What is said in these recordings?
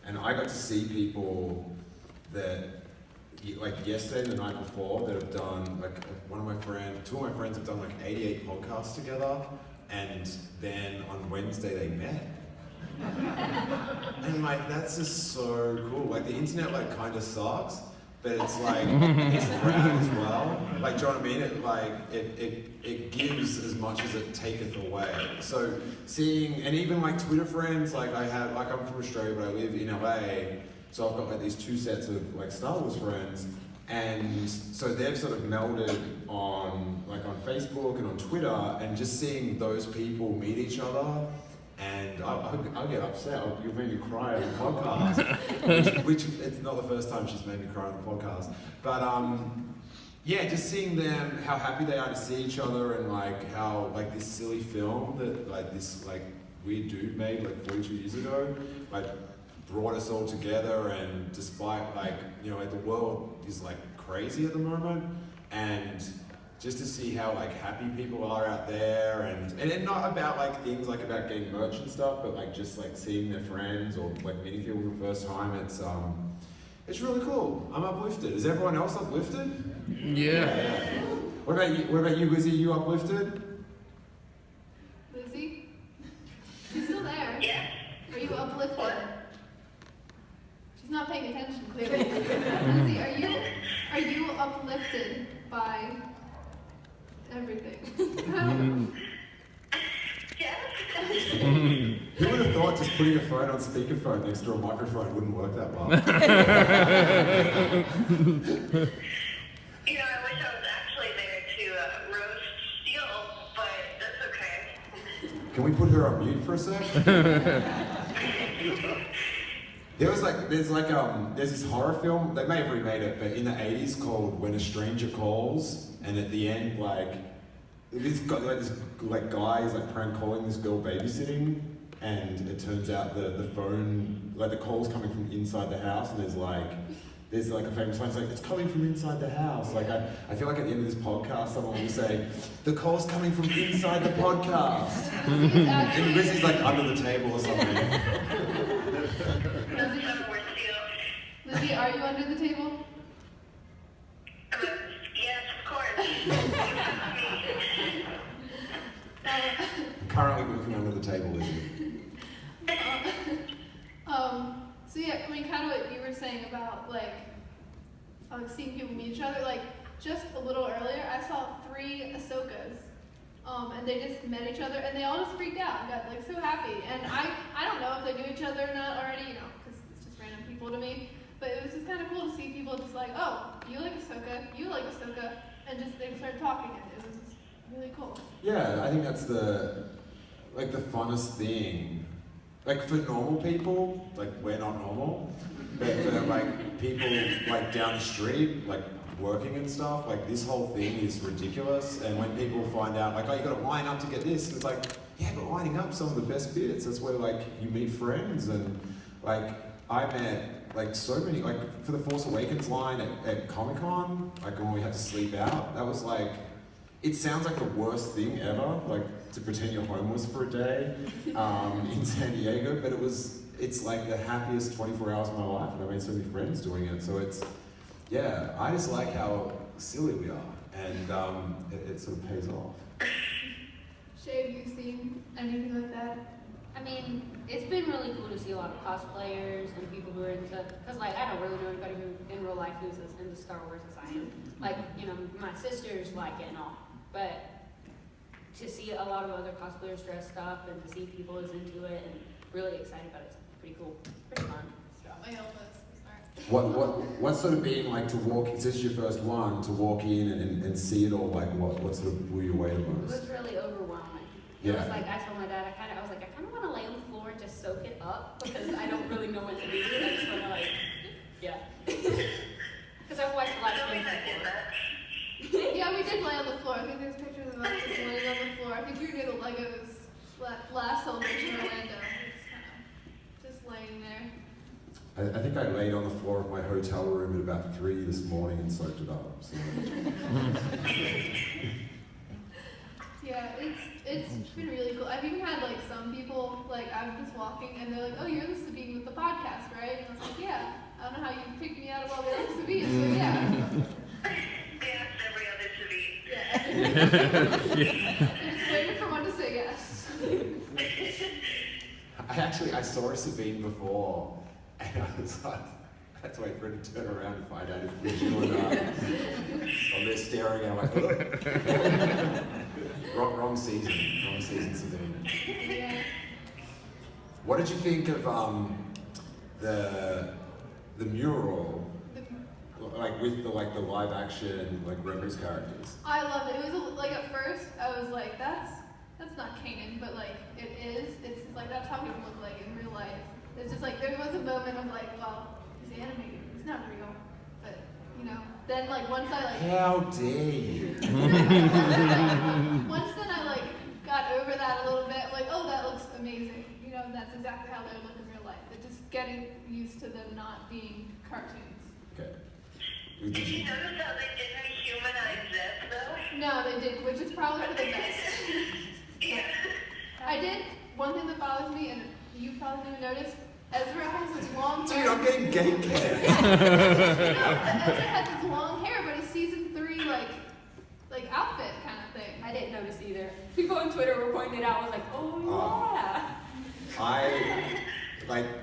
and I got to see people that, like yesterday and the night before, that have done, like two of my friends have done like 88 podcasts together, and then on Wednesday they met. And like, that's just so cool. Like the internet like kind of sucks, but it's like, it's rad as well. Like, do you know what I mean? It gives as much as it taketh away. So seeing, and even like Twitter friends, like I'm from Australia, but I live in LA, so I've got like these two sets of like Star Wars friends, and so they've sort of melded on Facebook and on Twitter, and just seeing those people meet each other. And I'll get upset. You'll make me cry on the podcast, which it's not the first time she's made me cry on the podcast. But yeah, just seeing them, how happy they are to see each other, and like how like this silly film that like this like weird dude made like 42 years ago, like brought us all together. And despite like, you know, like the world is like crazy at the moment, and just to see how like happy people are out there, and not about like things like about getting merch and stuff, but like just like seeing their friends or like meeting people for the first time. It's really cool. I'm uplifted. Is everyone else uplifted? Yeah. What about you, Lizzie? You uplifted? Lizzie? She's still there. Yeah. Are you uplifted? She's not paying attention, clearly. Lizzie, are you uplifted by everything? Yes. Who would have thought just putting a phone on speakerphone next to a microphone wouldn't work that well? You know, I wish I was actually there to roast Steele, but that's okay. Can we put her on mute for a sec? There's this horror film, they may have remade it, but in the 80s called When a Stranger Calls, and at the end, like, this guy is like prank calling this girl babysitting, and it turns out the phone, like the call's coming from inside the house, and there's like a famous line, it's like, it's coming from inside the house. Like, I feel like at the end of this podcast, someone will say, the call's coming from inside the podcast. And Lizzie's like under the table or something. Lizzie, are you under the table? Yes, of course. I'm currently looking under the table, Lizzie. So yeah, I mean, kind of what you were saying about like seeing people meet each other. Like just a little earlier, I saw 3 Ahsokas, and they just met each other, and they all just freaked out and got like so happy. And I don't know if they knew each other or not already, you know, because it's just random people to me. But it was just kind of cool to see people just like, oh, you like Ahsoka, you like Ahsoka, and just they started talking, and it was just really cool. Yeah, I think that's the funnest thing. Like for normal people, like we're not normal, but for like people like down the street, like working and stuff, like this whole thing is ridiculous. And when people find out, like, oh, you got to line up to get this, it's like, yeah, but lining up's some of the best bits. That's where like you meet friends, and like I met like so many, like for the Force Awakens line at Comic-Con, like when we had to sleep out, that was like, it sounds like the worst thing ever, like to pretend you're homeless for a day in San Diego, but it's like the happiest 24 hours of my life, and I made so many friends doing it. So it's, yeah, I just like how silly we are, and it sort of pays off. Shay, have you seen anything like that? I mean, it's been really cool to see a lot of cosplayers and people who are into, because like I don't really know anybody who in real life who's as into Star Wars as I am. Like, you know, my sisters like it and all, but to see a lot of other cosplayers dressed up and to see people as into it and really excited about it, it's pretty cool, pretty fun. So. My Elvis. What's sort of being like to walk, is this your first one, to walk in and see it all, like what sort of blew you away the most? It was really overwhelming. Yeah. It was like, I told my dad, I kind of want to lay on the floor and just soak it up because I don't really know what to do. I just want to like, yeah. Because I've watched a lot of things before. Yeah, we did lay on the floor. I think there's pictures of us just laying on the floor. I think we were near the Legos last celebration in Orlando. Just laying there. I think I laid on the floor of my hotel room at about 3 this morning and soaked it up. So. Yeah, it's been really cool. I've even had like some people, like I'm just walking and they're like, oh, you're the Sabine with the the podcast, right? And I was like, yeah. I don't know how you picked me out of all the other Sabines, but yeah. Yes, every other Sabine. Yeah. Just waiting for one to say yes. I saw a Sabine before, and I was like, I had to wait for her to turn around and find out if it was you or not. I'm there staring at like, wrong season Sabine. Yeah. What did you think of the mural, like with the live action Rebels characters? I loved it. It was like at first I was like, that's not Kanan, but like it is. It's just, like that's how people look like in real life. It's just like there was a moment of like, well, he's animated. He's not real, but you know. Then like once I like. How dare you? Once then I like got over that a little bit. Like, oh, that looks amazing. You know, that's exactly how they look in real life. But just getting used to them not being cartoons. Okay. Did you notice how they didn't humanize Zeb though? No, they did, which is probably for the best. Yeah. I did. One thing that bothers me, and you probably didn't notice, Ezra has his long hair. Dude, I'm getting gay care. Ezra has his long hair, but it's season 3 like outfit kind of thing. I didn't notice either. People on Twitter were pointing it out. I was like, oh yeah.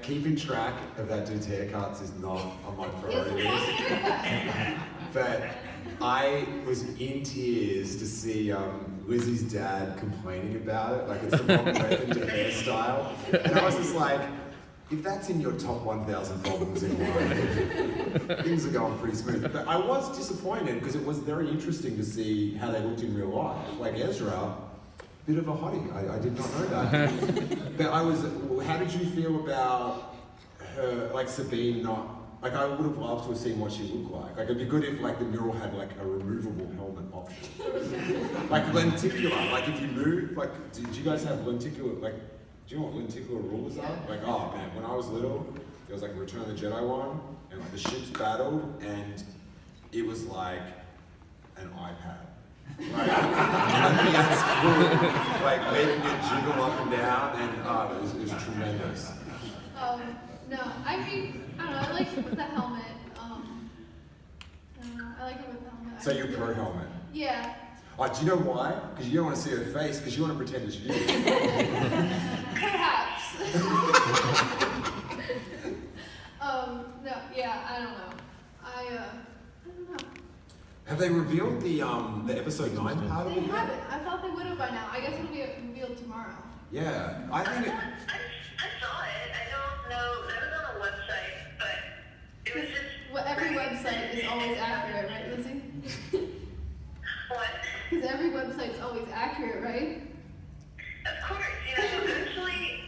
Keeping track of that dude's haircuts is not on my He has a long priorities. haircut. But I was in tears to see Lizzie's dad complaining about it. Like, it's the wrong weapon to hairstyle. And I was just like, if that's in your top 1,000 problems in life, things are going pretty smooth. But I was disappointed because it was very interesting to see how they looked in real life. Like Ezra, bit of a hottie. I did not know that. But how did you feel about her, like Sabine not, like I would have loved to have seen what she looked like. Like it'd be good if like the mural had like a removable helmet option. Like lenticular, like if you move, like did you guys have lenticular, like do you know what lenticular rulers are? Like, oh man, when I was little, there was like a Return of the Jedi one, and like the ships battled, and it was like an iPad. Like, I think that's cool. Like making it jiggle up and down, and it was tremendous. No, I mean, I don't know, I like it with the helmet. I don't know, I like it with the helmet. So you're pro helmet? Yeah. Oh, do you know why? Because you don't want to see her face, because you want to pretend it's you. Perhaps. No, yeah, I don't know. I don't know. Have they revealed the episode 9 part of They it yet? haven't. I thought they would have by now. I guess it'll be revealed tomorrow. Yeah, I think it. I saw it. I don't know. That was on a website, but it was just. Every website is always accurate, right, Lizzie? What? Because every website's always accurate, right? Of course, actually,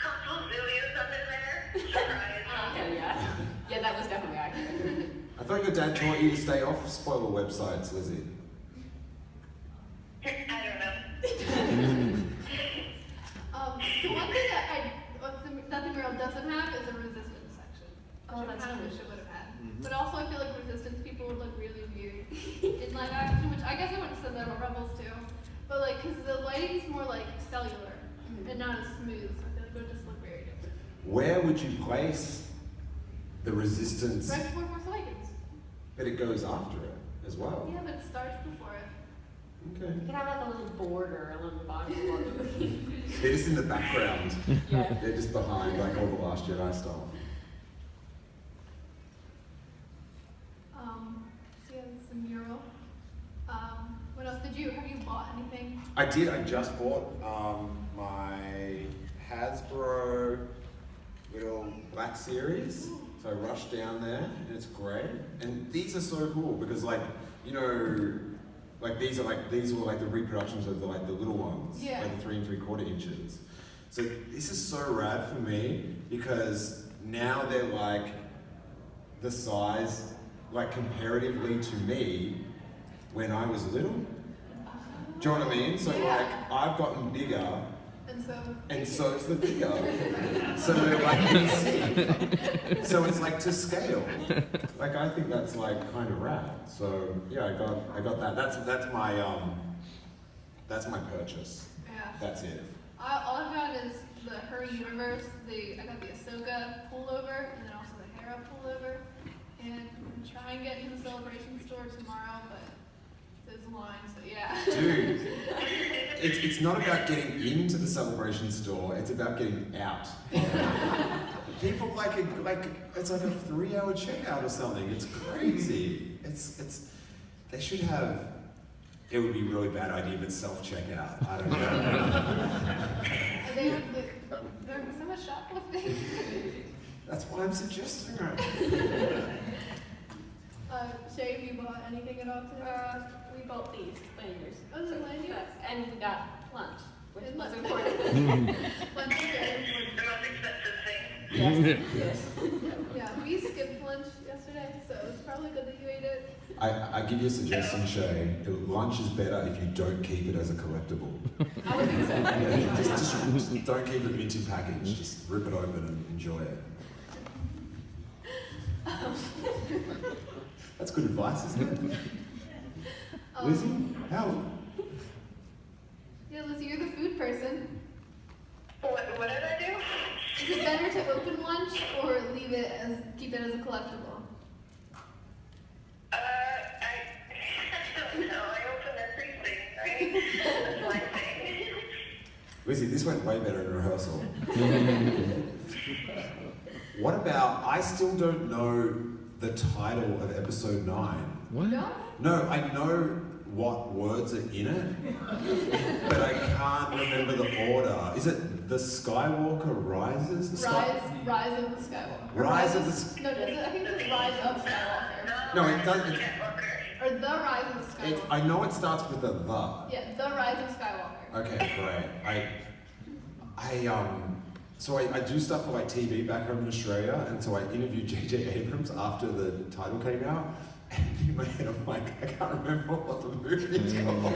Consul Zilio's under there. Surprise. Yeah. Yeah, that was definitely accurate. I thought your dad taught you to stay off spoiler websites, Lizzie. I don't know. The one thing that the mural doesn't have is a resistance section. Oh, Which I that's kind of true. wish it would have had. But also, I feel like resistance people would look really weird in live action, which I guess I would have said that about Rebels too. But like, because the lighting's more like cellular and not as smooth, so I feel like it would just look very different. Where would you place the resistance? Right before Force Awakens. But it goes after it as well. Yeah, but it starts before it. Okay. You can have like a little border along the bottom of the movie. They're just in the background. Yeah. They're just behind, like all the Last Jedi style. So yeah, it's a mural. What else have you bought anything? I did. I just bought my Hasbro little Black Series. So I rushed down there, and it's great. And these are so cool because, like, these were like the reproductions of the little ones, Yeah. like the 3 3/4 inches. So this is so rad for me because now they're like the size, like comparatively to me, when I was little. Do you know what I mean? So Yeah. like I've gotten bigger, And so so it's the figure. So they're like insane. So it's like to scale. Like I think that's like kind of rad. So yeah, I got that. That's my purchase. yeah. That's it. All I've got is her universe. I got the Ahsoka pullover and then also the Hera pullover. And I'm gonna try and get into the Celebration store tomorrow, but there's a line, so yeah. Dude, it's not about getting into the Celebration store, it's about getting out. People like it's like a 3-hour checkout or something. It's crazy. They should have. It would be a really bad idea if it's self-checkout. I don't know. There's so much shoplifting. That's why I'm suggesting it. Shay, have you bought anything at all today? We bought these lanyards. Oh, the lanyards? And we got lunch, which And was lunch. important. Lunch is very important. The most expensive thing. Yes, yes. Yeah, we skipped lunch yesterday, so it's probably good that you ate it. I give you a suggestion, Shay. Lunch is better if you don't keep it as a collectible. I would think so. Yeah, just don't keep it mint in package. Just rip it open and enjoy it. That's good advice, isn't it? Lizzie, how? Yeah, Lizzie, you're the food person. What did I do? Is it better to open lunch or keep it as a collectible? I don't know. I open everything, right? That's my thing. Lizzie, this went way better in rehearsal. What about, I still don't know the title of episode 9. What? No? No, I know what words are in it, but I can't remember the order. Is it The Skywalker Rises? Rise of the Skywalker. Rise of the No, I think it's Rise of Skywalker. No, it doesn't. Or The Rise of the Skywalker. I know it starts with a the. Yeah, The Rise of Skywalker. Okay, great. So I do stuff for like TV back home in Australia, and so I interviewed J.J. Abrams after the title came out, and in my head I'm like, I can't remember what the movie's called.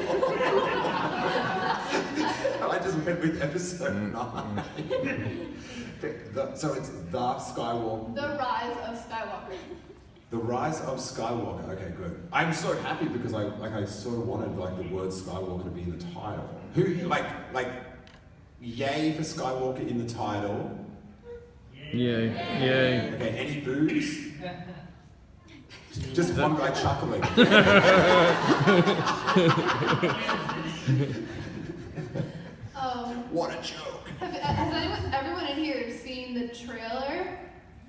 I just went with episode 9. So it's The Skywalker. The Rise of Skywalker. The Rise of Skywalker. Okay, good. I'm so happy because I so wanted like the word Skywalker to be in the title. Who like yay for Skywalker in the title? Yay. Yay. Okay, any boos? Just one guy chuckling. What a joke. Has everyone in here seen the trailer?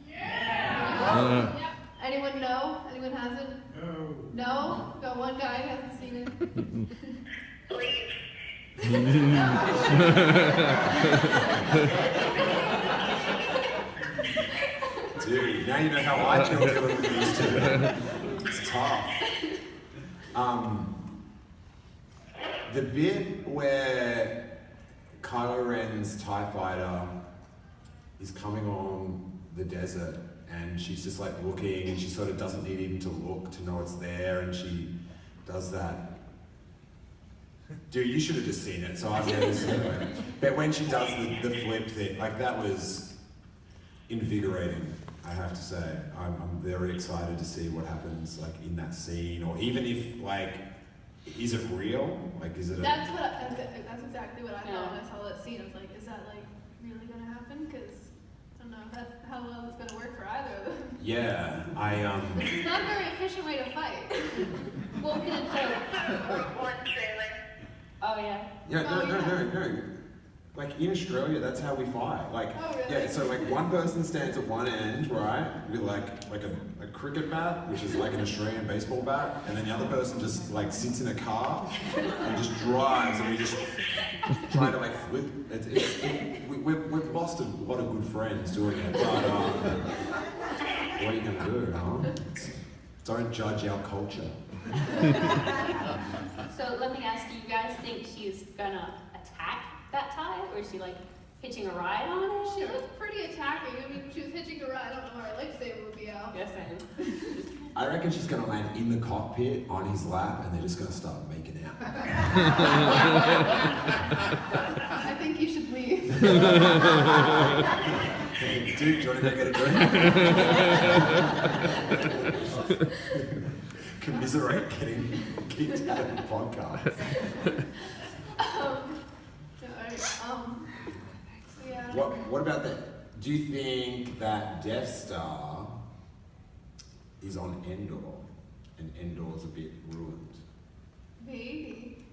Yeah. Anyone know? Anyone hasn't? No. No? Got one guy who hasn't seen it. Leave. Dude, now you know how I feel dealing with these two. It's tough. The bit where Kylo Ren's TIE fighter is coming on the desert and she's just like looking and she sort of doesn't need even to look to know it's there and she does that. Dude, you should have just seen it, so I've never seen it. But when she does the flip thing, like that was invigorating, I have to say. I'm very excited to see what happens like in that scene, or even if like, is it real? Like, is it? That's exactly what I thought when I saw that scene. I was like, is that like really gonna happen? Because I don't know if that's how well it's gonna work for either of them. Yeah, It's not a very efficient way to fight. Well, good, so. One trailer. Oh, yeah. Yeah, no. Like in Australia, that's how we fight. Like, Oh, really? yeah, so like one person stands at one end, right, with like a cricket bat, which is like an Australian baseball bat, and then the other person just like sits in a car and just drives, and we just try to like flip. We've lost a lot of good friends doing it, but what are you gonna do, huh? Don't judge our culture. So let me ask you, you guys think she's gonna attack that tie, or is she like hitching a ride on it? She looked pretty attacking. I mean, if she was hitching a ride, I don't know where her lightsaber would be out. Yes, I am. I reckon she's gonna land in the cockpit on his lap, and they're just gonna start making out. I think you should leave. Hey, dude, do you want to go get a drink? Commiserate getting kicked out of the podcast. Yeah, I don't what about that? Do you think that Death Star is on Endor, and Endor's a bit ruined? Maybe.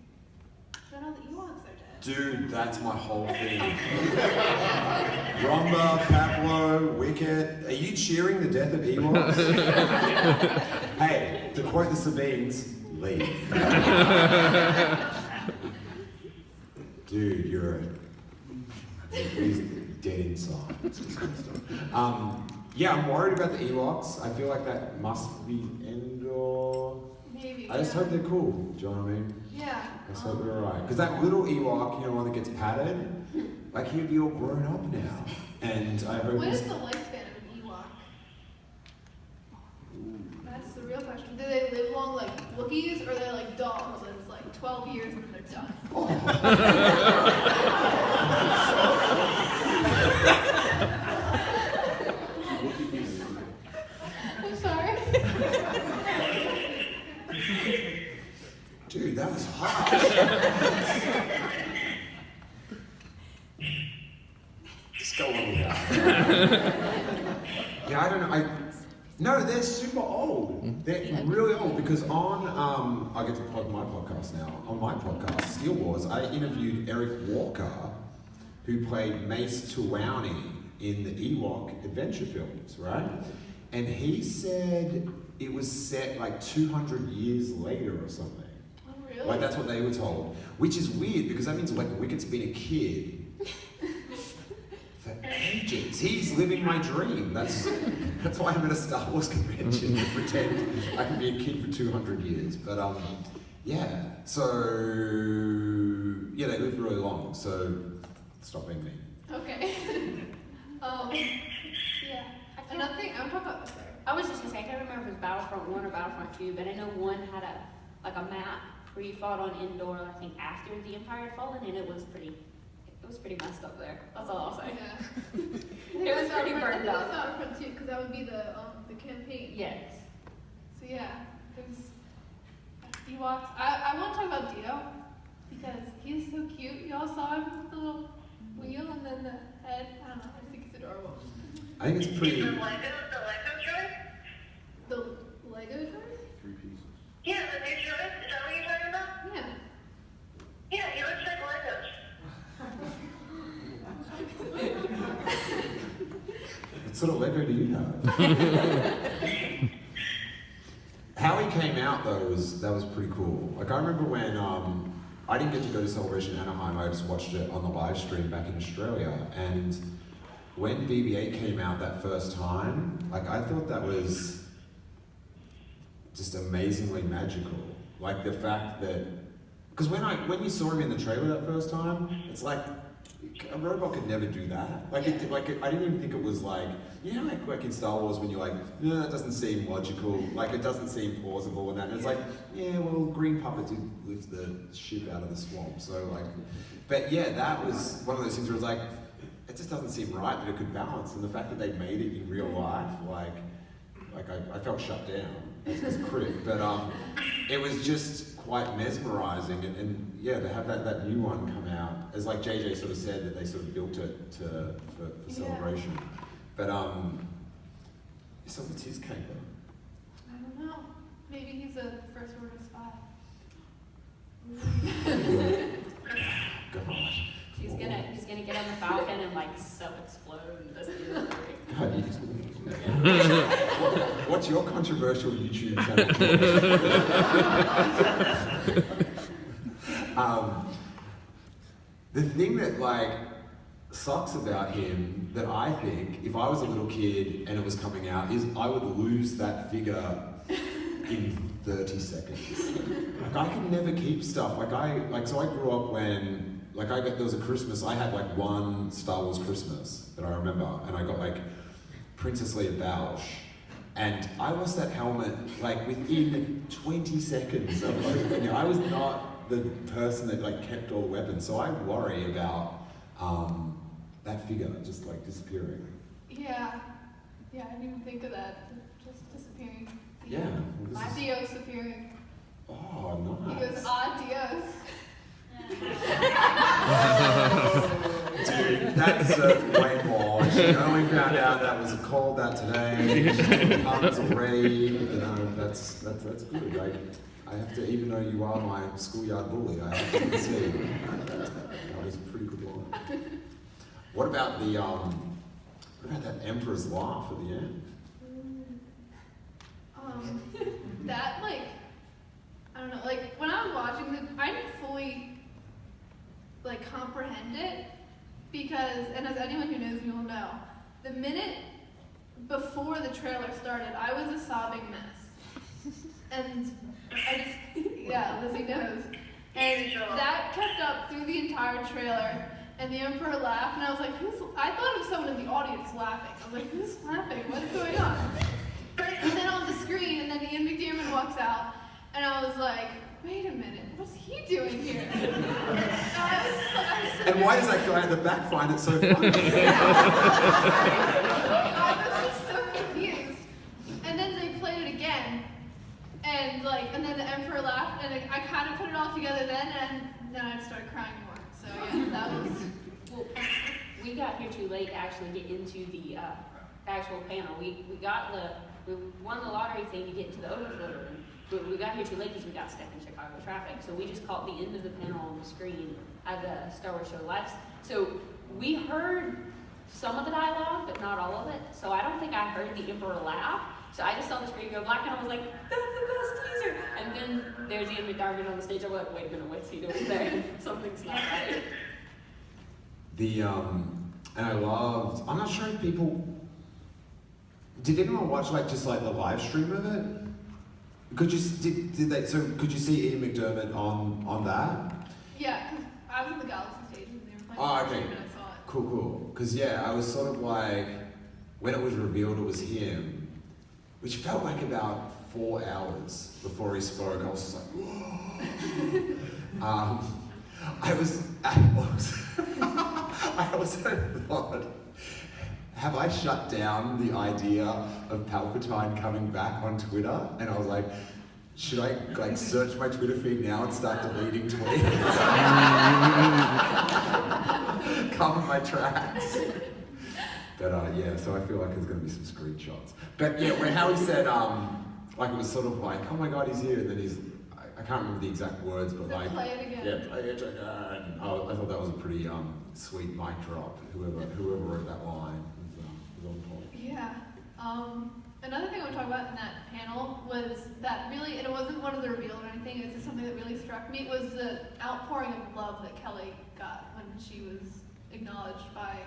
I don't know the Ewoks are dead. Dude, that's my whole thing. Romba, Paplo, Wicket. Are you cheering the death of Ewoks? Hey, to quote the Sabines, leave. Dude, you're he's dead inside. Yeah, I'm worried about the Ewoks. I feel like that must be Endor. Maybe. I just hope they're cool. Do you know what I mean? Yeah. I just hope they're alright. Because that little Ewok, you know, one that gets patted, like he'd be all grown up now. And I hope What he's... is the lifespan of an Ewok? That's the real question. Do they live long like Wookiees, or they're like dogs and it's like 12 years and then they're done? I'm sorry. Dude, that was hot. Just go on with that. Yeah, I don't know. No, they're super old. They're really old because on, I get to plug my podcast now. On my podcast, Steele Wars, I interviewed Eric Walker, who played Mace Tuwani in the Ewok adventure films, right? And he said it was set like 200 years later or something. Oh, really? Like that's what they were told, which is weird because that means like Wicket's been a kid for ages. He's living my dream. That's why I'm at a Star Wars convention to pretend I can be a kid for 200 years. But yeah. So yeah, they live really long. So stop being mean. Okay. Yeah. Another thing, I'm talking about. Sorry. I was just gonna say, I can't remember if it was Battlefront 1 or Battlefront 2, but I know one had a map where you fought on Endor, I think after the Empire had fallen, and it was pretty messed up there. That's all I'll say. Yeah. It was pretty burned up. up. That's Battlefront 2, because that would be the campaign. Yes. So yeah, there's Ewoks. I want to talk about Dio because he's so cute. Y'all saw him with the little wheel and then the head. I don't know. I just think he's adorable. I think it's pretty. The Lego droid? The Lego droid? 3 pieces. Yeah, the new droid. Is that what you're talking about? Yeah. Yeah, he looks like Legos. What sort of Lego do you have? How he came out though that was pretty cool. Like I remember when I didn't get to go to Celebration Anaheim, I just watched it on the live stream back in Australia, and when BB-8 came out that first time, like I thought that was just amazingly magical. Like the fact that, because when you saw him in the trailer that first time, it's like a robot could never do that. Like I didn't even think it was like, you know, like in Star Wars when you're like, no, that doesn't seem logical. Like it doesn't seem plausible and that. And it's like, yeah, well, Green Puppet did lift the ship out of the swamp. So like, but yeah, that was one of those things where it was like, it just doesn't seem right that it could balance. And the fact that they made it in real life, like I felt shut down as a critic. But it was just quite mesmerizing. And yeah, to have that new one come out, as like JJ sort of said, that they sort of built it for Celebration. But so what's his caper? I don't know. Maybe he's a first order spy. God. He's gonna get on the Falcon and like self-explode and just do it. God, what's your controversial YouTube channel? The thing that like sucks about him, that I think, if I was a little kid and it was coming out, is I would lose that figure in 30 seconds. Like I could never keep stuff. So I grew up when there was a Christmas, I had like one Star Wars Christmas that I remember, and I got like Princess Leia Bausch, and I lost that helmet like within 20 seconds of opening it. I was not the person that like kept all the weapons, so I worry about that figure just like disappearing. Yeah. Yeah, I didn't even think of that. Just disappearing. Yeah. Well, Adios appearing. Oh, nice. He goes, adios. Dude, that deserved way more. She only found out that was called that today. She's puns already. You know, that's good. I have to, even though you are my schoolyard bully, I have to concede. That was a pretty good one. What about that Emperor's laugh at the end? That I don't know, when I was watching I didn't fully comprehend it because, and as anyone who knows me will know, the minute before the trailer started, I was a sobbing mess. And I just, yeah, Lizzie knows. And that kept up through the entire trailer, and the Emperor laughed, and I was like, I thought it was someone in the audience laughing. I was like, who's laughing? What's going on? And then on the screen, and then Ian McDiarmid walks out, and I was like, wait a minute, what's he doing here? And why does that guy in the back find it so funny? I was just so confused. And then they played it again, and then the Emperor laughed, and I kind of put it all together then, and then I started crying more. So yeah, that was. Well, we got here too late to actually get into the actual panel. We won the lottery thing to get into the overflow room. But we got here too late because we got stuck in Chicago traffic. So we just caught the end of the panel on the screen at the Star Wars Show Live. So we heard some of the dialogue, but not all of it. So I don't think I heard the Emperor laugh. So I just saw the screen go black, and I was like, that's the best teaser. And then there's Ian McDiarmid on the stage. I'm like, wait a minute, what's he doing there? Something's not right. And I loved, I'm not sure if people, did anyone watch just the live stream of it? Could you could you see Ian McDiarmid on that? Yeah, because I was in the Galaxy stage and they were playing Oh, the okay. stream and I saw it. Cool. Because I was sort of when it was revealed it was him, which felt like about 4 hours before he spoke, I was just like, whoa. I also thought, have I shut down the idea of Palpatine coming back on Twitter? And I was like, should I search my Twitter feed now and start deleting tweets? Cover my tracks. But so I feel like there's going to be some screenshots. But yeah, when Howie said, it was sort of oh my God, he's here, and then I can't remember the exact words, but play it again. Yeah, play it again. I thought that was a pretty sweet mic drop. Whoever wrote that line was on point. Yeah. Another thing I want to talk about in that panel was that really, and it wasn't one of the reveals or anything, it's just something that really struck me, was the outpouring of love that Kelly got when she was acknowledged by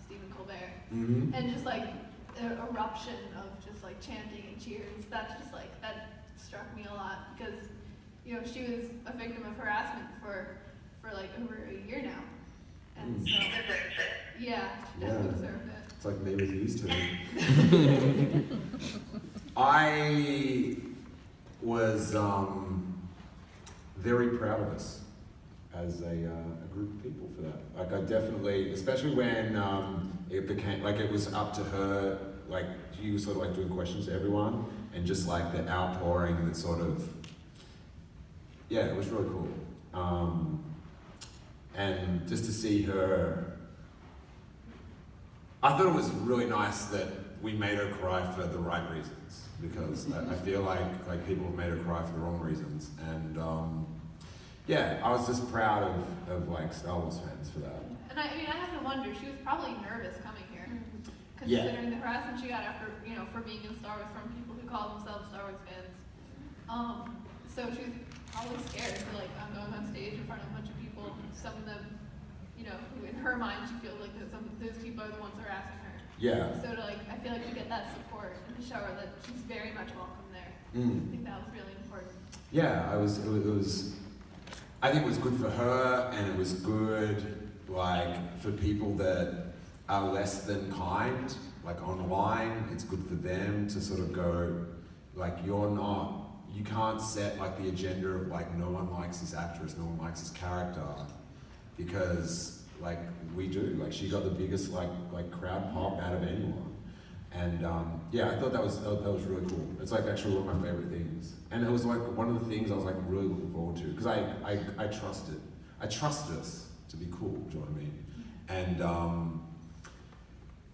Stephen Colbert. Mm-hmm. And just an eruption of just chanting and cheers. That's just that struck me a lot because she was a victim of harassment for over a year now, and so She deserves it. yeah, she definitely deserved it. It's like me with these two. I was very proud of us as a group of people for that. I definitely, especially when it became it was up to her. She was sort of doing questions to everyone, and just the outpouring that sort of, it was really cool. And just to see her, I thought it was really nice that we made her cry for the right reasons, because I feel like people have made her cry for the wrong reasons, and I was just proud of Star Wars fans for that. And I have to wonder, she was probably nervous coming here, considering the harassment she got after for being in Star Wars from people who call themselves Star Wars fans. So she was probably scared to I'm going on stage in front of a bunch of people. Some of them, who in her mind she feels like that some of those people are the ones harassing her. Yeah. So I feel like to get that support and to show her that she's very much welcome there. Mm. I think that was really important. Yeah, it was. I think it was good for her, and it was good for people that are less than kind, online. It's good for them to sort of go, you can't set the agenda of no one likes this actress, no one likes this character, because we do. She got the biggest crowd pop out of anyone, and I thought that was really cool. It's actually one of my favorite things, and it was one of the things I was really looking forward to, because I trusted us to be cool. Do you know what I mean? And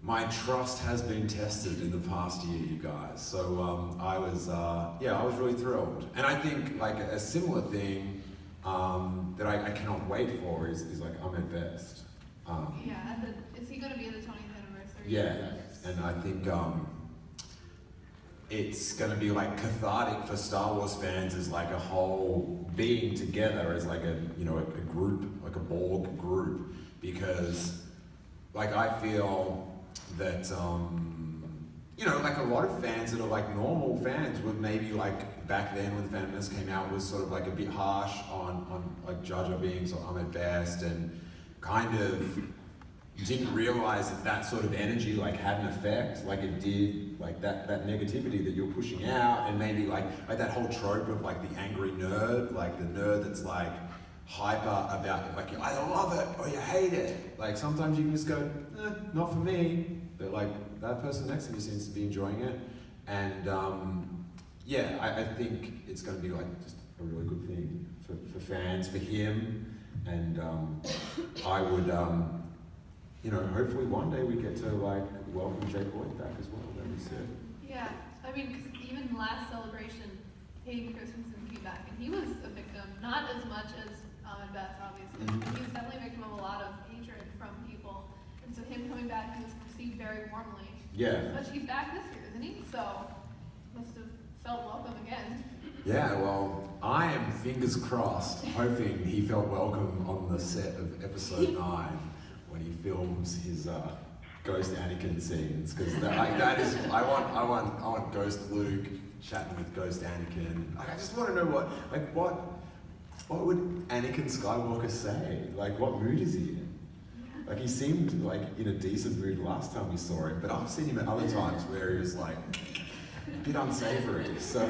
my trust has been tested in the past year, you guys. So I was really thrilled. And I think like a similar thing that I cannot wait for is like I'm at best. Is he going to be at the 20th anniversary? Yeah, and I think it's going to be like cathartic for Star Wars fans as like a whole being together as like a group, like a Borg group, because like I feel that like a lot of fans that are like normal fans would maybe like back then when the Phantom Menace came out was sort of like a bit harsh on like Jar Jar Binks or Ahmed Best, and kind of didn't realize that sort of energy like had an effect, like it did, like that negativity that you're pushing out, and maybe like that whole trope of like the angry nerd, like the nerd that's like hyper about it, like I love it or you hate it. Like sometimes you can just go, not for me, but like that person next to me seems to be enjoying it, and I think it's going to be like just a really good thing for fans, for him, and I would. Hopefully one day we get to like welcome Jake Lloyd back as well. That'd be sick. Yeah, I mean, because even last celebration, Hayden Christensen came back, and he was a victim, not as much as Ahmed Best, obviously. Mhm. He was definitely a victim of a lot of hatred from people, and so him coming back, he was received very warmly. Yeah. But he's back this year, isn't he? So must have felt welcome again. Yeah, well, I am fingers crossed, hoping he felt welcome on the set of episode 9. When he films his Ghost Anakin scenes, because that is I want Ghost Luke chatting with Ghost Anakin. Like, I just want to know what would Anakin Skywalker say? Like, what mood is he in? Like, he seemed like in a decent mood last time we saw him, but I've seen him at other times where he was like a bit unsavory. So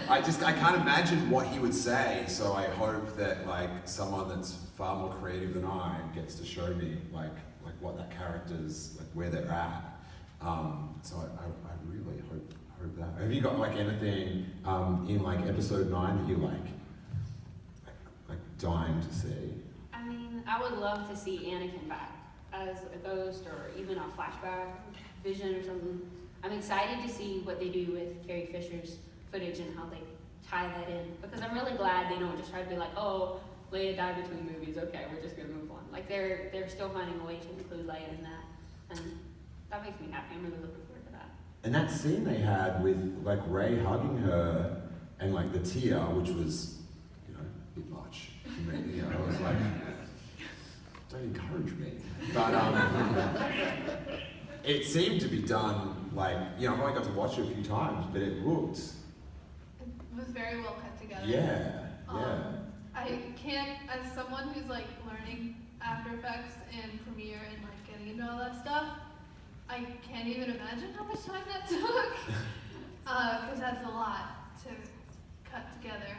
I can't imagine what he would say. So I hope that like someone that's far more creative than I gets to show me like what that character's like, where they're at. So I really hope that. Have you got like anything in like episode 9 that you like dying to see? I mean, I would love to see Anakin back as a ghost or even a flashback vision or something. I'm excited to see what they do with Carrie Fisher's footage and how they tie that in, because I'm really glad they don't just try to be like, oh, Leia died between movies, okay, we're just gonna move on. Like they're still finding a way to include Leia in that, and that makes me happy. I'm really looking forward to that. And that scene they had with like Rey hugging her and like the tear, which was, a bit much for me. I was like, don't encourage me. But it seemed to be done like, I've only got to watch it a few times, but it looked. It was very well cut together. Yeah. I can't, as someone who's like learning After Effects and Premiere and like getting into all that stuff, I can't even imagine how much time that took. Because that's a lot to cut together.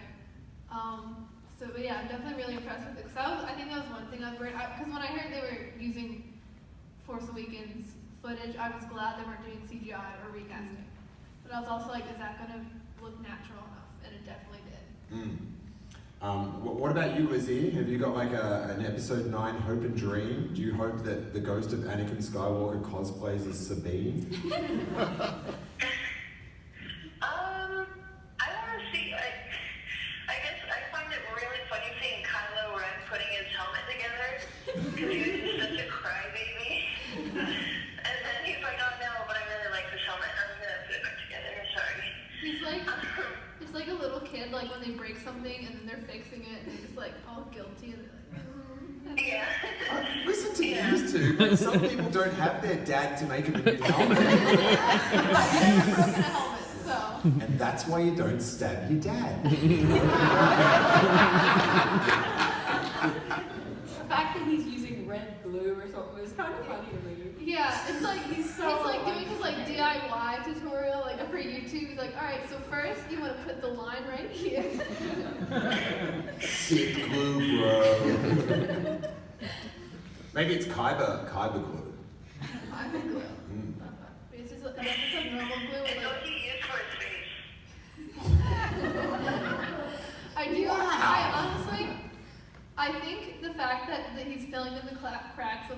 But yeah, I'm definitely really impressed with it. Because I think that was one thing I was worried. Because when I heard they were using Force Awakens footage, I was glad they weren't doing CGI or recasting. But I was also like, is that going to look natural enough? And it definitely did. What about you, Lizzie? Have you got like an episode 9 hope and dream? Do you hope that the ghost of Anakin Skywalker cosplays as Sabine? I want to see. I guess I find it really funny seeing Kylo Ren putting his helmet together, because he was just such a crybaby. And then he's like, oh no, but I really like this helmet. I'm gonna put it back together. Sorry. He's like a little kid, like when they break something and then they're fixing it and they're just like all guilty and they're like, Yeah. Listen to these two, but some people don't have their dad to make them a new helmet. I've never broken a helmet, so. And that's why you don't stab your dad. The fact that he's using red glue or something is kind of funny to me. Yeah, it's like he's so like doing his like DIY tutorial like for YouTube. He's like, all right, so first you want to put the line right here. Sick glue, bro. Maybe it's Kyber glue. Kyber glue. It's just like normal glue. It's Like, what he used for his face. I honestly, I think the fact that he's filling in the cracks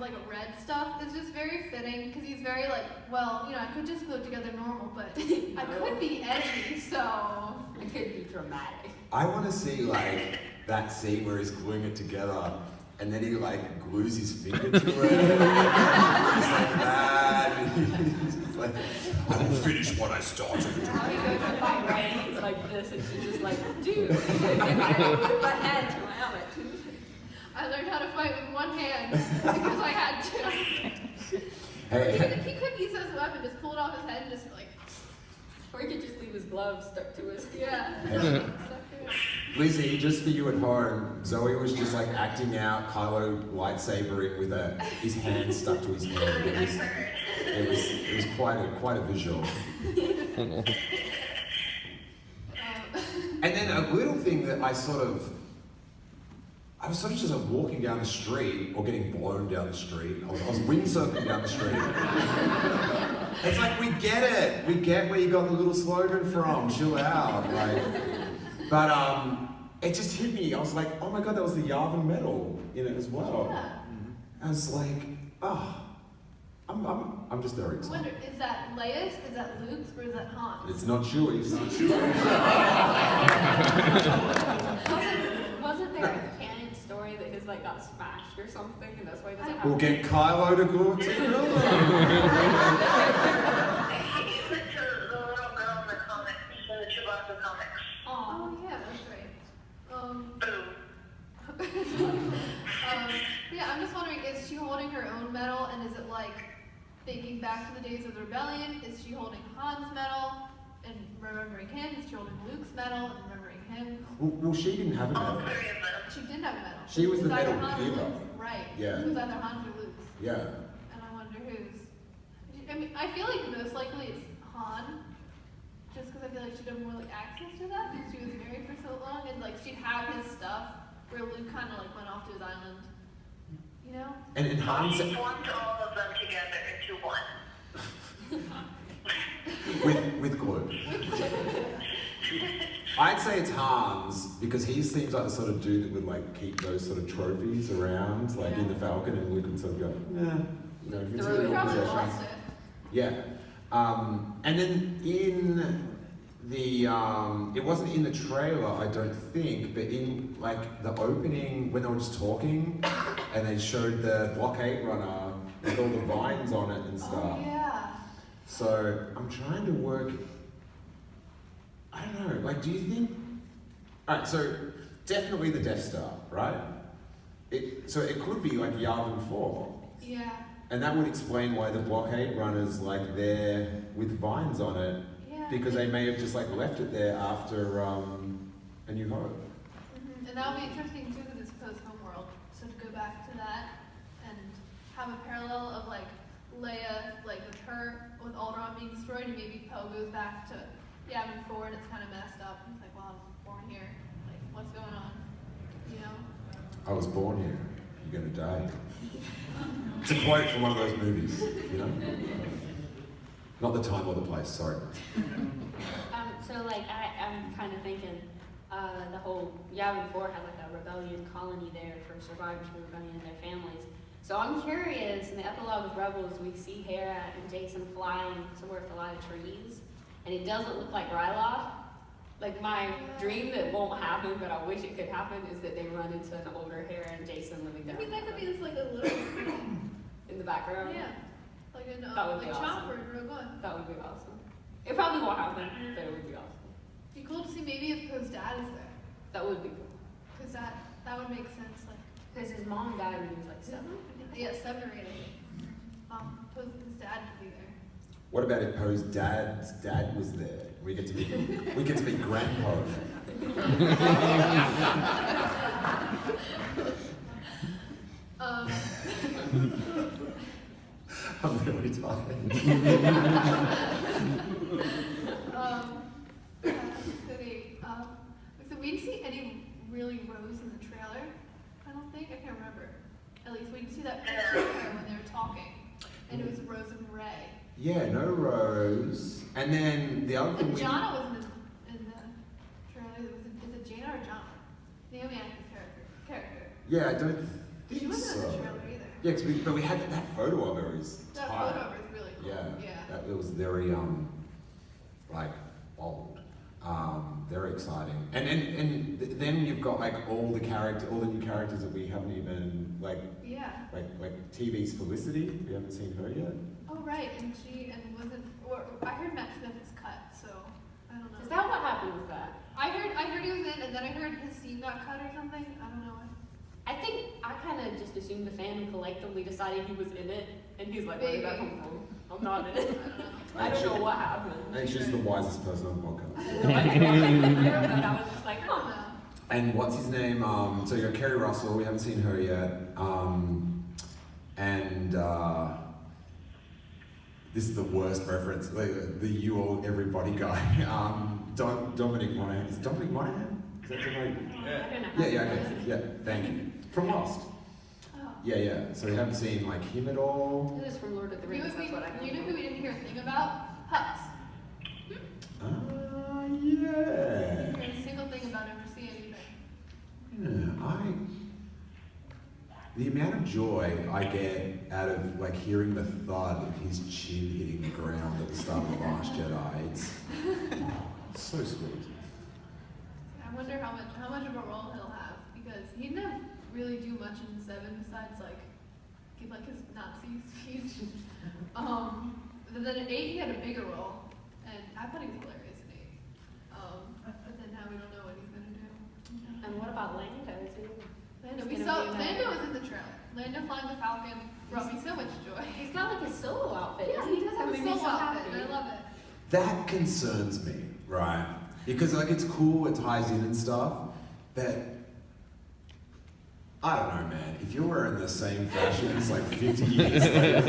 very like, well, I could just glue it together normal, but I could be edgy, so. It could be dramatic. I want to see like that scene where he's gluing it together, and then he like glues his finger to it. He's like that. And he's like, I will finish what I started. How he goes to fight, right? He's like this, and she's just like, dude. And I put my hand to my helmet. I learned how to fight with one hand because I had to. Hey, He could use it as a weapon, just pull it off his head and just like, Or he could just leave his gloves stuck to his yeah. Lizzie, just for you at home, Zoe was just like acting out Kylo lightsabering with his hand stuck to his head. It was quite a visual. And then a little thing that I was sort of just like walking down the street or getting blown down the street. I was windsurfing down the street. It's like, we get it. We get where you got the little slogan from. Chill out. Like, but it just hit me. I was like, oh my god, that was the Yavin medal in it as well. Yeah. I was like, oh, I'm just very I excited. wonder, is that Leia's, is that Luke's, or is that Han's? It's not Chewie's. Wasn't there a canon story that his like got smashed or something, and that's why he doesn't have We'll get Kylo to glue it together. He went to the little girl in the comics, in the Chewbacca comics. Aw. Oh yeah, that's right. Boom. Yeah, I'm just wondering, is she holding her own medal, and is it like thinking back to the days of the rebellion? Is she holding Han's medal and remembering him? Is she holding Luke's medal and remembering him? Well, she didn't have a All medal. three of them. She didn't have a medal. She was It the either medal Han's or giver. Luke's. Right. Yeah. It was either Han's or Luke's. Yeah. And I wonder whose. I mean, I feel like most likely it's Han. Just because I feel like she'd have more like access to that because she was married for so long, and like she'd have his stuff where Luke kind of like went off to his island. You know? And Han He said, formed all of them together into one. with glue. I'd say it's Han's because he seems like the sort of dude that would like keep those sort of trophies around, like in the Falcon, and Luke would sort of go, nah, if it's Throw in it your Probably possession. lost it. Yeah. And then in the, it wasn't in the trailer, I don't think, but in like the opening when they were just talking and they showed the blockade runner with all the vines on it and stuff. Oh yeah. So I'm trying to work, I don't know, like do you think, alright, so definitely the Death Star, right? So it could be like Yavin 4. Yeah. And that would explain why the blockade runner's like there with vines on it, Yeah. because they may have just like left it there after A New Hope. Mm-hmm. And that would be interesting too because it's post-Homeworld. So to go back to that and have a parallel of like Leia, like with her, with Alderaan being destroyed, and maybe Poe goes back to Yavin 4 and it's kind of messed up. And it's like, well, I was born here. Like, what's going on? You know? I was born here, you're gonna die. It's a quote from one of those movies, you know? Not the time or the place, sorry. So like I'm kind of thinking the whole Yavin 4 had like a rebellion colony there for survivors from rebellion and their families. So I'm curious, in the epilogue of Rebels, we see Hera and Jason flying somewhere with a lot of trees, and it doesn't look like Ryloth. Like my dream that won't happen, but I wish it could happen, is that they run into an older Hera and Jason living I down mean, that could be just like a little, in the background. yeah, like an That would like be awesome. Chopper in Rogue One. That would be awesome. It probably won't happen, but it would be awesome. Be cool to see maybe if Poe's dad is there, That would be cool. because that would make sense. Like, Because his mom died when he was like 7. yeah, 7 or 8. Poe's his dad could be there. What about if Poe's dad's dad was there? We get to be Grandpa. I'm really tired. So we didn't see any really Rose in the trailer. I don't think. I can't remember. At least we didn't see that picture of her when they were talking, and it was Rose and Ray. Yeah, no Rose. And then the other thing And we... Jana wasn't in the trailer. Is it Jana or Jana? Naomi Acton's character. Yeah, I don't She think wasn't in so. the trailer either. Yeah, but we had that photo of her is That tight. photo of her is really cool. Yeah. It was very like bold, very exciting. And then you've got like all the new characters that we haven't even like TV's Felicity. We haven't seen her yet. Oh right, and I heard Matt Smith is cut, so I don't know. Is that what happened with that? I heard he was in, and then I heard his scene got cut or something. I don't know. I think I kind of just assumed the fandom collectively decided he was in it, and he's like, where did that come from? I'm not in it. I don't know what happened. I think she's the wisest person on the podcast. I was just like, oh. And what's his name? So you got Kerry Russell. We haven't seen her yet. This is the worst reference. The you all everybody guy. Dominic Monaghan. Is it Dominic Monaghan? Is that your name? Yeah. Yeah. Thank you. From Lost. Oh. Yeah. So we haven't seen like him at all. This is from Lord of the Rings. That's what I know. You know who we didn't hear a thing about? Hux. Yeah. We didn't hear a single thing about him or see anything. Yeah, the amount of joy I get out of like hearing the thud of his chin hitting the ground at the start of The Last Jedi, it's so sweet. I wonder how much of a role he'll have, because he didn't really do much in 7 besides like give like his Nazi speech. But then in 8 he had a bigger role, and I thought he was hilarious in 8. But then now we don't know what he's gonna do. And what about Lando? Lando was in the trailer. Lando flying the Falcon brought me so much joy. He's got like his solo outfit. Yeah, he does have a solo outfit, and I love it. That concerns me, right? Because like it's cool, it ties in and stuff, but I don't know, man. If you're wearing the same fashions like 50 years later,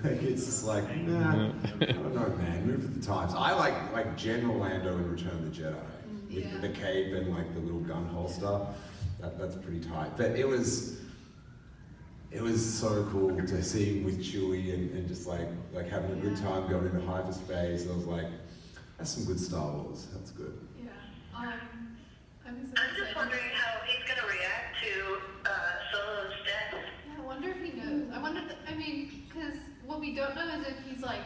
like it's just like, nah, I don't know, man. Move with the times. I like General Lando in Return of the Jedi. With the cape and like the little gun holster, that's pretty tight. But it was so cool to see him with Chewie and just like having a good time going into hyperspace. I was like, that's some good Star Wars. That's good. Yeah. I'm just wondering how he's gonna react to Solo's death. Yeah, I wonder if he knows. Because what we don't know is if he's like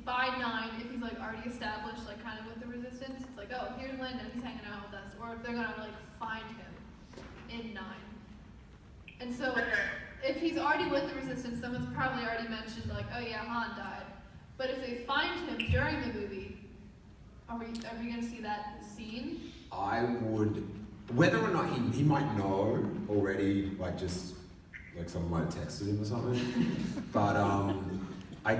by 9, if he's like already established, like kind of with the Resistance, it's like, oh, here's Lando, he's hanging out with us, or if they're gonna like find him in 9. And so, if he's already with the Resistance, someone's probably already mentioned like, oh yeah, Han died. But if they find him during the movie, are we gonna see that scene? I would, whether or not he might know already, like just like someone might have texted him or something, but I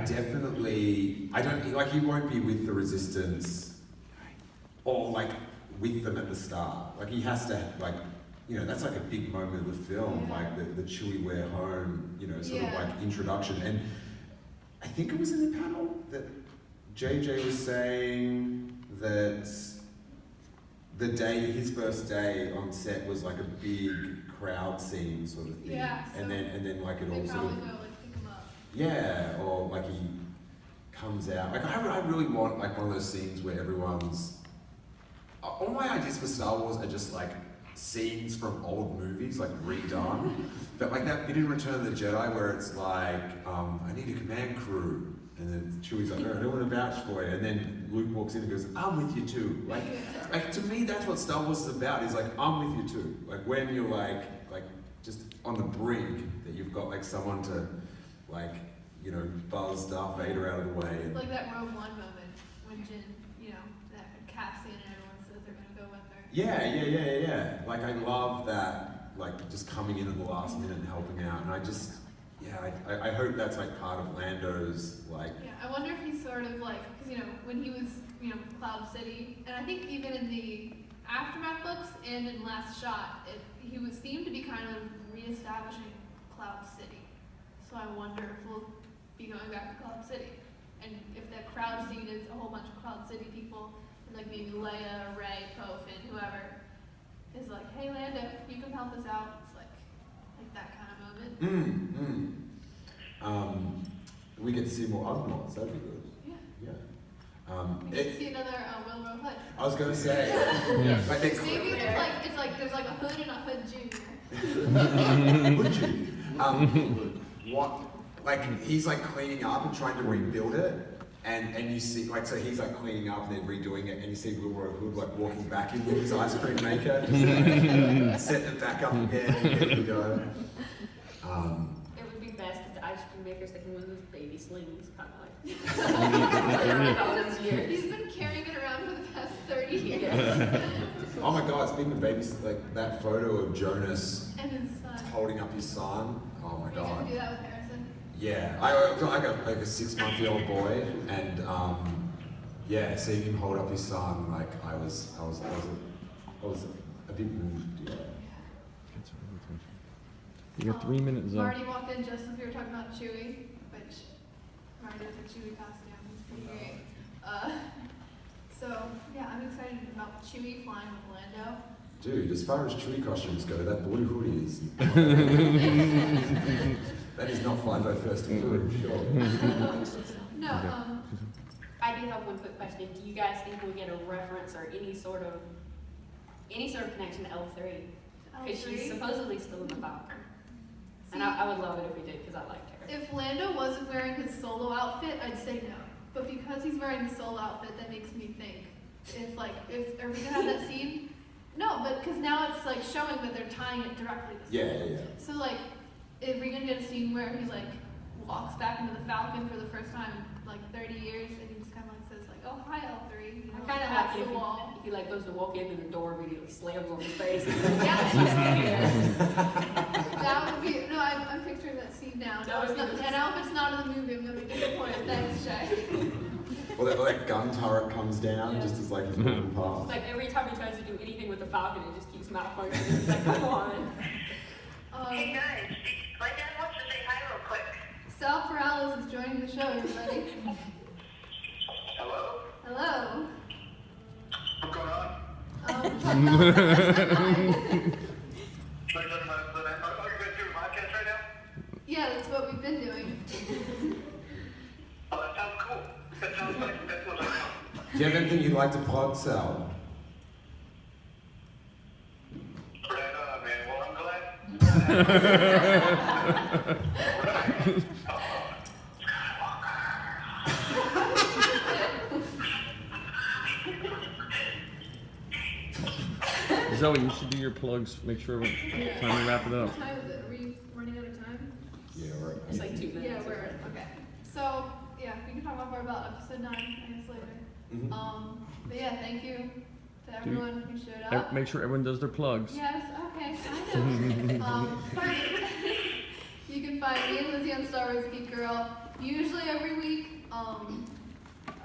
don't, like he won't be with the Resistance or like with them at the start. Like he has to, like, you know, that's like a big moment of the film, like the Chewie We're Home, you know, sort of like introduction. And I think it was in the panel that JJ was saying that his first day on set was like a big crowd scene sort of thing. Yeah. So and then like it all sort of. Yeah, or like he comes out. Like I really want like one of those scenes where everyone's. All my ideas for Star Wars are just like scenes from old movies, like redone. But like that bit in Return of the Jedi where it's like, I need a command crew, and then Chewie's like, no, I don't want to vouch for you, and then Luke walks in and goes, I'm with you too. Like to me, that's what Star Wars is about. Is like I'm with you too. Like when you're like just on the brink, that you've got like someone to. Like, you know, buzz Darth Vader out of the way. And like that Rogue One moment when Jin, you know, that Cassian and everyone says they're gonna go with her. Yeah. Like I love that, like just coming in at the last minute and helping out. And I hope that's like part of Lando's like. Yeah, I wonder if he's sort of like, because you know, when he was, you know, Cloud City, and I think even in the Aftermath books and in Last Shot, he seemed to be kind of reestablishing Cloud City. So I wonder if we'll be going back to Cloud City. And if that crowd scene is a whole bunch of Cloud City people, and like maybe Leia, Rey, Poe, Finn, whoever, is like, hey Lando, you can help us out. It's like that kind of moment. We get to see more Ugnaughts, that'd be good. Yeah. We get to see another Wilbur Hood. I was gonna say. Like maybe it's like there's like a Hood and a Hood Junior. Would you? what, like he's like cleaning up and trying to rebuild it, and you see like, so he's like cleaning up and then redoing it, and you see Wilbur Hood like walking back in with his ice cream maker, just like setting it back up again, and here we go. It would be best if the ice cream makers that can win those baby slings, kind of like. All those years. He's been carrying it around for the past 30 years. Oh my God! Speaking of babies, like that photo of Jonas And his son. holding up his son. Oh my Are you gonna God! do that with Harrison? Yeah, I got like a 6-month-old boy, and yeah, seeing him hold up his son, like I was a bit moved. Yeah. You got 3 minutes, though. Marty walked in just as we were talking about Chewie, which Marty does a Chewie costume. It's pretty great. So yeah, I'm excited about Chewie flying with Lando. Dude, as far as Chewie costumes go, that blue hoodie is that is not fly by first food, sure. No, I do have one quick question. Do you guys think we'll get a reference or any sort of connection to L3? Because she's L3. supposedly still in the Falcon. And I would love it if we did, because I liked her. If Lando wasn't wearing his solo outfit, I'd say no. But because he's wearing the solo outfit, that makes me think. If are we gonna have that scene? No, but because now it's like showing that they're tying it directly to Yeah. So like, if we're gonna get a scene where he like walks back into the Falcon for the first time in like 30 years, and he just kind of like says like, "Oh hi L3," you know, I kind of pats like it the wall. if he like goes to walk in and the door immediately slams on his face. And he's like, yeah, she's here. That would be no. I'm picturing that scene now. That would be the- And now if it's not in the movie, I'm gonna be disappointed. Thanks, Shay. Well, that gun turret comes down Yeah. just as like he's walking past. Like every time he tries to do anything with the Falcon, it just keeps malfunctioning. He's like, come on. Hey guys, my dad wants to say hi real quick. Sal Perales is joining the show, everybody. Hello? Hello. What's going on? Talk about Are you talking about are you guys doing a podcast right now? yeah, that's what we've been doing. Oh, that sounds cool. That sounds like that's what I know. Do you have anything you'd like to plug, Sal? Right on, man. Well, I'm glad. Zoe, you should do your plugs. Make sure time to wrap it up. What time is it? Are we running out of time? Yeah, right. It's like 2 minutes. Yeah, we're okay. So yeah, we can talk more about episode 9, I guess later. Mhm. But yeah, thank you to everyone who showed up. Make sure everyone does their plugs. Yes, okay, I know. You can find me and Lizzie on Star Wars Geek Girl usually every week on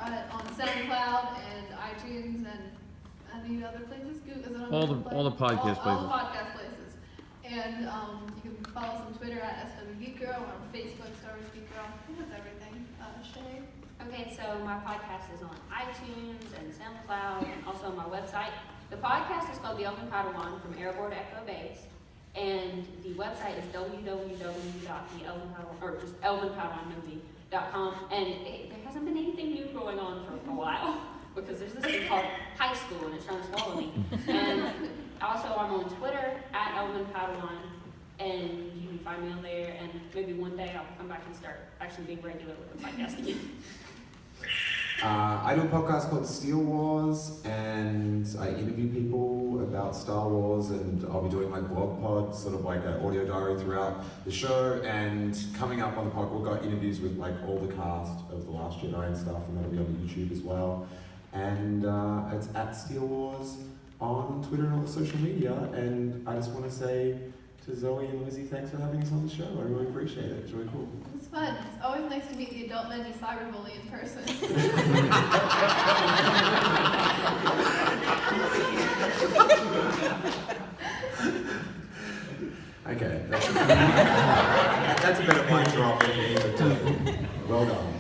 SoundCloud and iTunes and any other places. Is it on All the podcast all the places. podcast places. And you can follow us on Twitter at SW Geek Girl or on Facebook Star Wars Geek Girl. I think that's everything. Shay. Okay, so my podcast is on iTunes and SoundCloud and also on my website. The podcast is called The Elven Padawan from Airborne to Echo Base. And the website is www.elvenpadawanmovie.com. And there hasn't been anything new going on for a while because there's this thing called high school and it's trying to swallow me. And also I'm on Twitter at Elven Padawan. And you can find me on there, and maybe one day I'll come back and start actually being regular with the podcast again. I do a podcast called Steele Wars, and I interview people about Star Wars, and I'll be doing like blog pods, sort of like an audio diary throughout the show. And coming up on the pod, we've got interviews with like all the cast of The Last Jedi and stuff, and that'll be on YouTube as well. And it's at Steele Wars on Twitter and all the social media. And I just want to say to Zoe and Lizzie, thanks for having us on the show. I really appreciate it. It's really cool. It's fun. It's always nice to meet the adult men you cyberbully in person. Okay, that's a better mic drop than me, but well done.